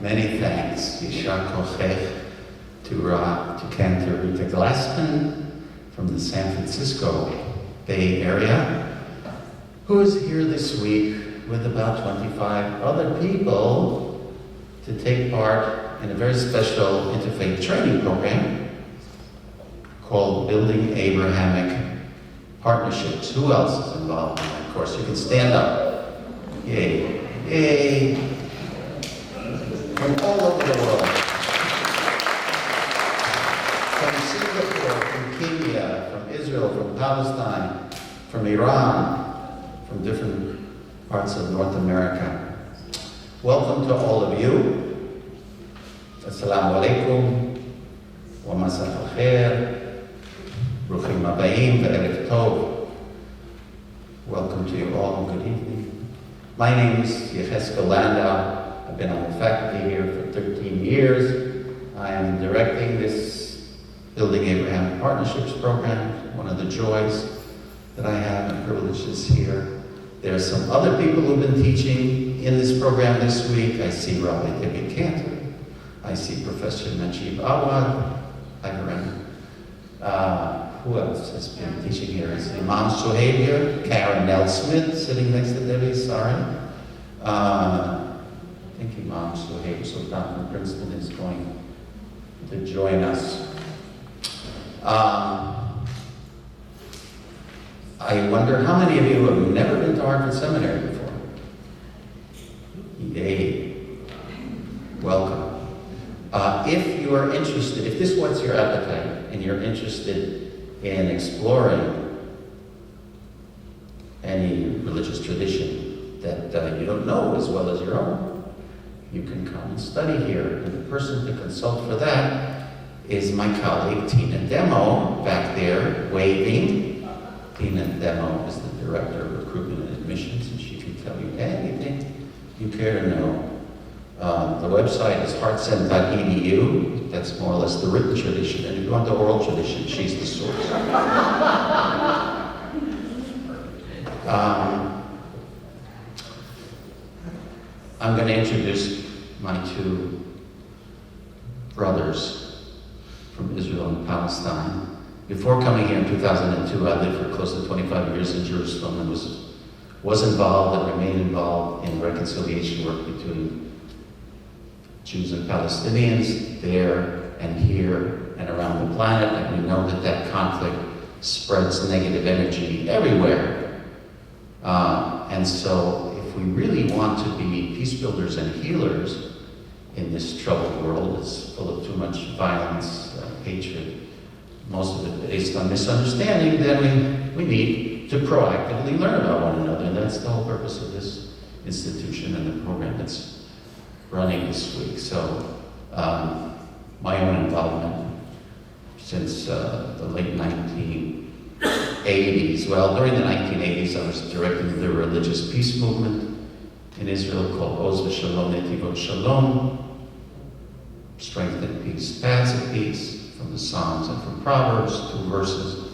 Many thanks. Yishar Kochech to Cantor Rita Glassman from the San Francisco Bay Area, who is here this week with about 25 other people to take part in a very special interfaith training program called Building Abrahamic Partnerships. Who else is involved in that course? You can stand up. Yay. Yay. From all over the world. From Singapore, from Kenya, from Israel, from Palestine, from Iran, from different parts of North America. Welcome to all of you. Assalamu alaikum, wa masah al-khair, bruchim abayim, ve'erev tov. Welcome to you all, and good evening. My name is Yecheskel Landau. I've been on the faculty here for 13 years. I am directing this Building Abraham Partnerships program, one of the joys that I have and privileges here. There are some other people who've been teaching in this program this week. I see Rabbi David Cantor. I see Professor Najib Awwad. Who else has been teaching here? Is Imam Suhaib here? Karen Nell Smith sitting next to Debbie, sorry. I think Imam Suhaib Sultan from Princeton is going to join us. I wonder how many of you have never been to Harvard Seminary before? Yay. Welcome. If you are interested, if this whets your appetite and you're interested in exploring any religious tradition that you don't know as well as your own, you can come and study here. And the person to consult for that is my colleague Tina Demo back there waving. Tina Demo is the Director of Recruitment and Admissions, and she can tell you anything you care to know. The website is heartsend.edu. That's more or less the written tradition. And if you want the oral tradition, she's the source. I'm going to introduce my two brothers from Israel and Palestine. Before coming here in 2002, I lived for close to 25 years in Jerusalem and was involved and remained involved in reconciliation work between Jews and Palestinians there and here and around the planet, and we know that conflict spreads negative energy everywhere. And so if we really want to be peace builders and healers in this troubled world that's full of too much violence, hatred, most of it based on misunderstanding, then we need to proactively learn about one another, and that's the whole purpose of this institution and the program that's running this week. So my own involvement since the late 1980s. Well, during the 1980s, I was directing the religious peace movement in Israel called Oz V'Shalom Netivot Shalom, Strength and Peace, Paths of Peace, from the Psalms and from Proverbs, 2 verses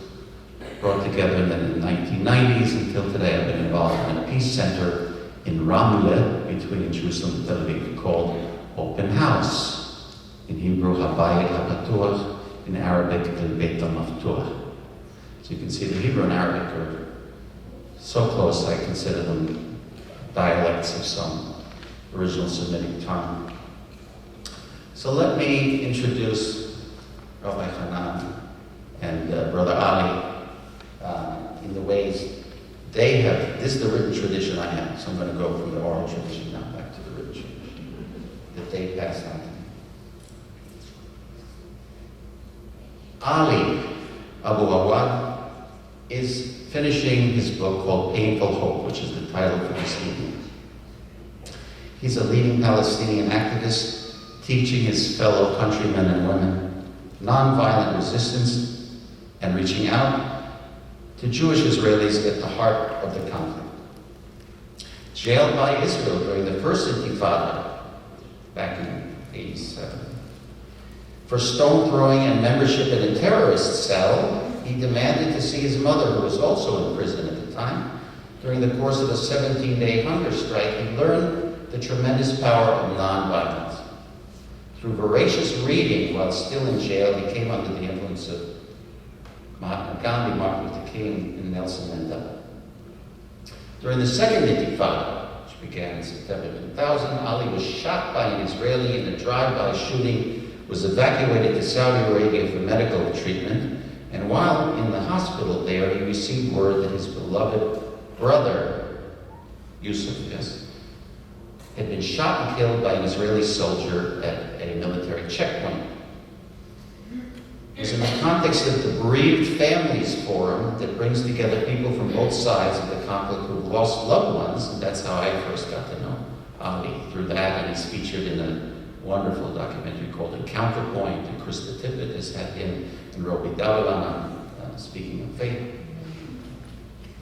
brought together. And then in the 1990s until today, I've been involved in a peace center in Ramleh, between Jerusalem and Tel Aviv, called Open House. In Hebrew, Habayit HaPatuach, in Arabic, El Beit HaMaftuach. So you can see the Hebrew and Arabic are so close, I consider them dialects of some original Semitic tongue. So let me introduce Rabbi Hanan and Brother Ali in the ways they have. This is the written tradition I have, so I'm going to go from the oral tradition now back to the written tradition that they passed on to me. Ali Abu Awwad is finishing his book called Painful Hope, which is the title for this evening. He's a leading Palestinian activist, teaching his fellow countrymen and women nonviolent resistance and reaching out to Jewish Israelis at the heart of the conflict. Jailed by Israel during the first Intifada back in '87. For stone throwing and membership in a terrorist cell, he demanded to see his mother, who was also in prison at the time. During the course of a 17-day hunger strike, he learned the tremendous power of nonviolence. Through voracious reading while still in jail, he came under the influence of Mahatma Gandhi, Martin Luther King, and Nelson Mandela. During the second Intifada, which began in September 2000, Ali was shot by an Israeli in a drive-by shooting, was evacuated to Saudi Arabia for medical treatment, and while in the hospital there, he received word that his beloved brother, Yusuf, had been shot and killed by an Israeli soldier at a military checkpoint. It was in the context of the Bereaved Families Forum that brings together people from both sides of the conflict who've lost loved ones, and that's how I first got to know Ali, through that, and he's featured in a wonderful documentary called Counterpoint, and Krista Tippett has had him and Robi Davilan on Speaking of Faith.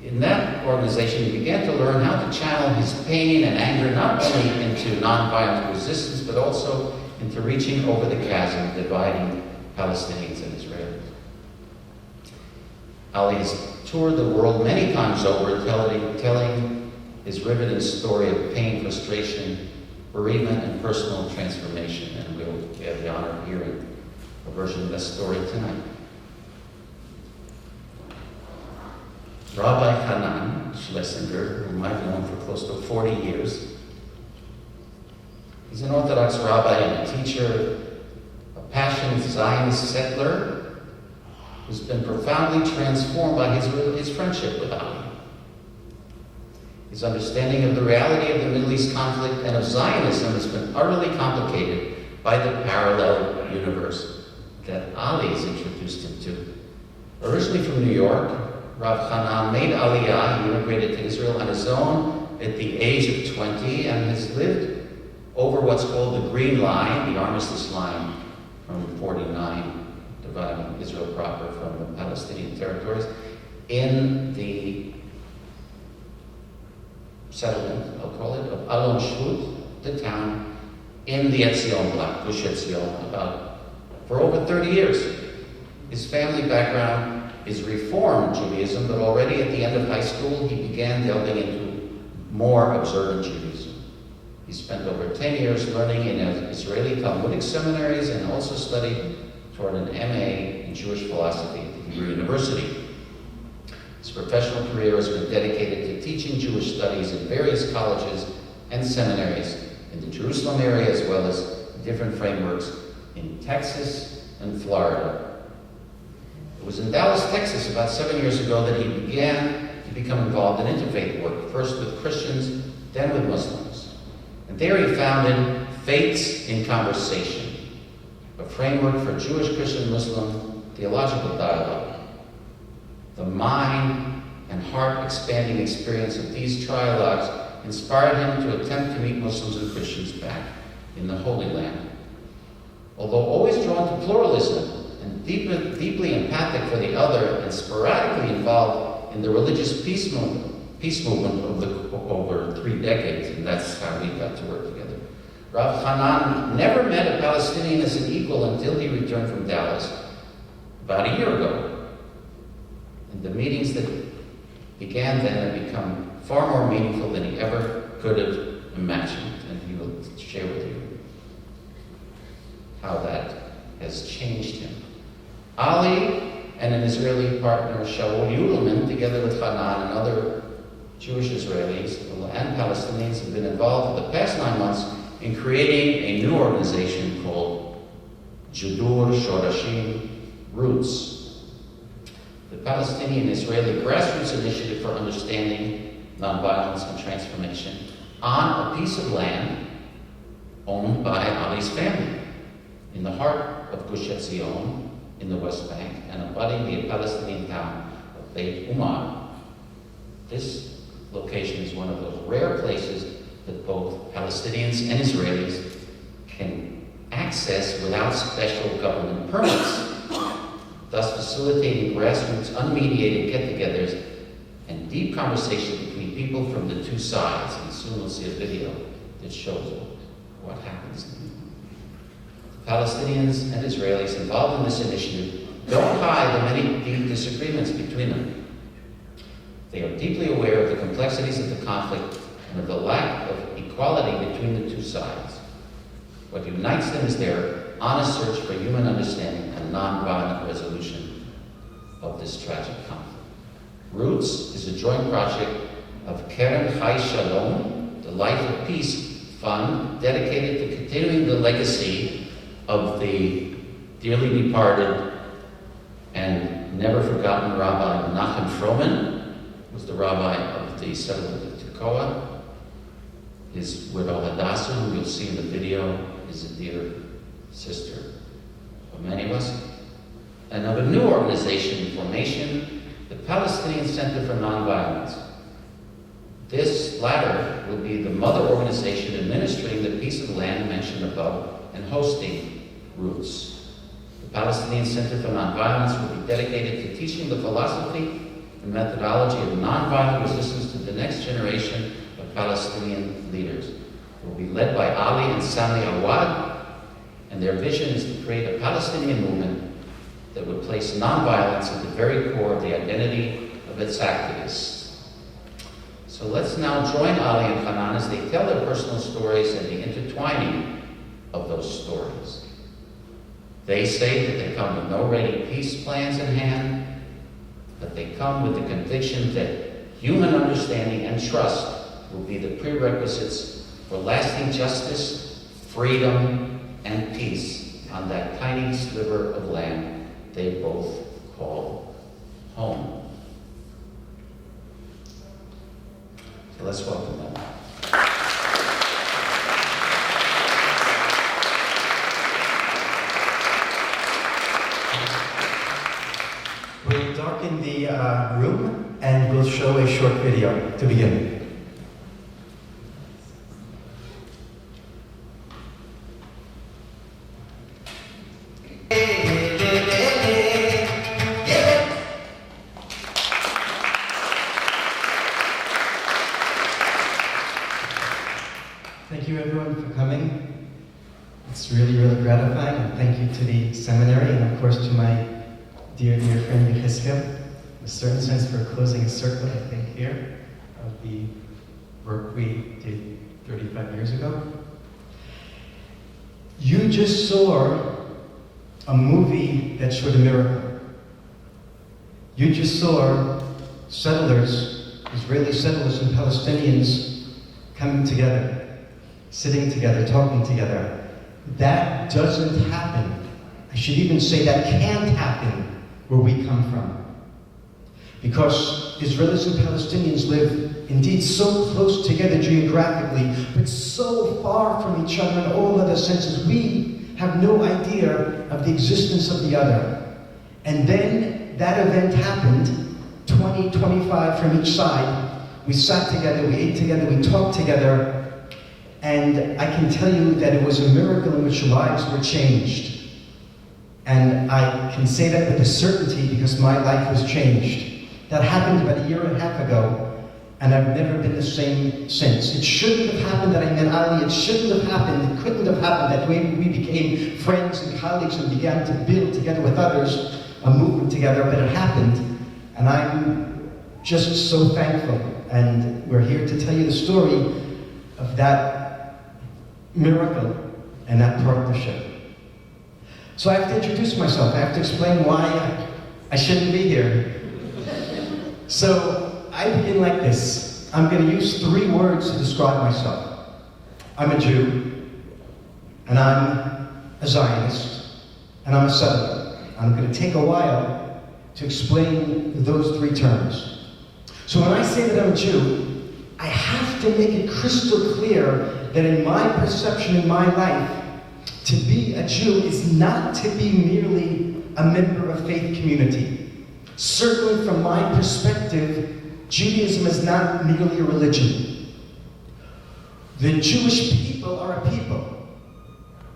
In that organization, he began to learn how to channel his pain and anger not only into nonviolent resistance, but also into reaching over the chasm dividing Palestinians and Israelis. Ali has toured the world many times over, telling his riveting story of pain, frustration, bereavement, and personal transformation, and we'll have the honor of hearing a version of that story tonight. Rabbi Hanan Schlesinger, whom I've known for close to 40 years. He's an Orthodox rabbi and a teacher, a passionate Zionist settler who's been profoundly transformed by his friendship with Ali. His understanding of the reality of the Middle East conflict and of Zionism has been utterly complicated by the parallel universe that Ali has introduced him to. Originally from New York, Rav Hanan made Aliyah. He immigrated to Israel on his own at the age of 20 and has lived over what's called the Green Line, the armistice line from 49, dividing Israel proper from the Palestinian territories, in the settlement, I'll call it, of Alon Shvut, the town in the Etzion block, Gush Etzion, for over 30 years. His family background is Reform Judaism, but already at the end of high school, he began delving into more observant Judaism. He spent over 10 years learning in Israeli Talmudic seminaries and also studied toward an MA in Jewish philosophy at the Hebrew University. His professional career has been dedicated to teaching Jewish studies in various colleges and seminaries in the Jerusalem area, as well as different frameworks in Texas and Florida. It was in Dallas, Texas, about 7 years ago that he began to become involved in interfaith work, first with Christians, then with Muslims. And there he founded Faiths in Conversation, a framework for Jewish, Christian, Muslim theological dialogue. The mind and heart expanding experience of these trialogues inspired him to attempt to meet Muslims and Christians back in the Holy Land. Although always drawn to pluralism, and deeply empathic for the other, and sporadically involved in the religious peace movement over 3 decades, and that's how we got to work together. Rav Hanan never met a Palestinian as an equal until he returned from Dallas about a year ago. And the meetings that began then have become far more meaningful than he ever could have imagined, and he will share with you how that has changed him. Ali and an Israeli partner, Shaul Yudelman, together with Hanan and other Jewish Israelis and Palestinians, have been involved for the past 9 months in creating a new organization called JUDUR, SHORASHIM, Roots, the Palestinian-Israeli grassroots initiative for understanding nonviolence and transformation on a piece of land owned by Ali's family in the heart of Gush Etzion, in the West Bank, and abutting the Palestinian town of Beit Umar. This location is one of those rare places that both Palestinians and Israelis can access without special government permits, thus facilitating grassroots, unmediated get-togethers and deep conversation between people from the two sides. And soon we'll see a video that shows what happens. Palestinians and Israelis involved in this initiative don't hide the many deep disagreements between them. They are deeply aware of the complexities of the conflict and of the lack of equality between the two sides. What unites them is their honest search for human understanding and nonviolent resolution of this tragic conflict. Roots is a joint project of Keren Chai Shalom, the Life of Peace Fund, dedicated to continuing the legacy of the dearly departed and never forgotten Rabbi Menachem Froman, who was the rabbi of the settlement of Tekoa. His widow Hadassah, who you'll see in the video, is a dear sister of many of us. And of a new organization in formation, the Palestinian Center for Nonviolence. This latter will be the mother organization administering the piece of land mentioned above and hosting Roots. The Palestinian Center for Nonviolence will be dedicated to teaching the philosophy and methodology of nonviolent resistance to the next generation of Palestinian leaders. It will be led by Ali and Sami Awwad, and their vision is to create a Palestinian movement that would place nonviolence at the very core of the identity of its activists. So let's now join Ali and Hanan as they tell their personal stories and the intertwining of those stories. They say that they come with no ready peace plans in hand, but they come with the conviction that human understanding and trust will be the prerequisites for lasting justice, freedom, and peace on that tiny sliver of land they both call home. So let's welcome them. We'll darken the room and we'll show a short video to begin. Thank you everyone for coming. It's really, really gratifying, and thank you to the seminary and of course to my dear friend Yecheskel, in a certain sense for closing a circle, I think, here of the work we did 35 years ago. You just saw a movie that showed a miracle. You just saw settlers, Israeli settlers and Palestinians coming together, sitting together, talking together. That doesn't happen. I should even say that can't happen where we come from. Because Israelis and Palestinians live indeed so close together geographically, but so far from each other in all other senses, we have no idea of the existence of the other. And then that event happened, 20, 25 from each side. We sat together, we ate together, we talked together, and I can tell you that it was a miracle in which lives were changed. And I can say that with a certainty because my life was changed. That happened about a year and a half ago, and I've never been the same since. It shouldn't have happened that I met Ali. It shouldn't have happened. It couldn't have happened that we became friends and colleagues and began to build together with others a movement together, but it happened. And I'm just so thankful. And we're here to tell you the story of that miracle and that partnership. So I have to introduce myself. I have to explain why I shouldn't be here. So I begin like this. I'm going to use 3 words to describe myself. I'm a Jew, and I'm a Zionist, and I'm a settler. I'm going to take a while to explain those 3 terms. So when I say that I'm a Jew, I have to make it crystal clear that in my perception in my life, to be a Jew is not to be merely a member of faith community. Certainly from my perspective, Judaism is not merely a religion. The Jewish people are a people.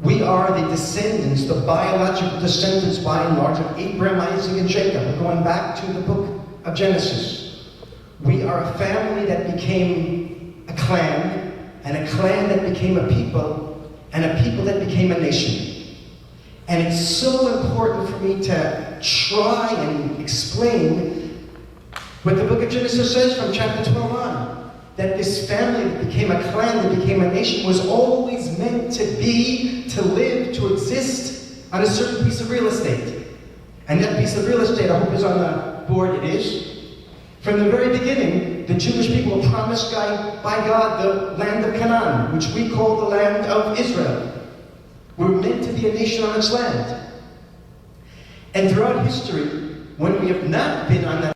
We are the descendants, the biological descendants by and large of Abraham, Isaac, and Jacob. We're going back to the book of Genesis. We are a family that became a clan, and a clan that became a people, and a people that became a nation. And it's so important for me to try and explain what the book of Genesis says from chapter 12 on. that this family that became a clan, that became a nation, was always meant to be, to live, to exist on a certain piece of real estate. And that piece of real estate, I hope is on the board, it is. From the very beginning, the Jewish people were promised by God the land of Canaan, which we call the land of Israel. We're meant to be a nation on its land. And throughout history, when we have not been on that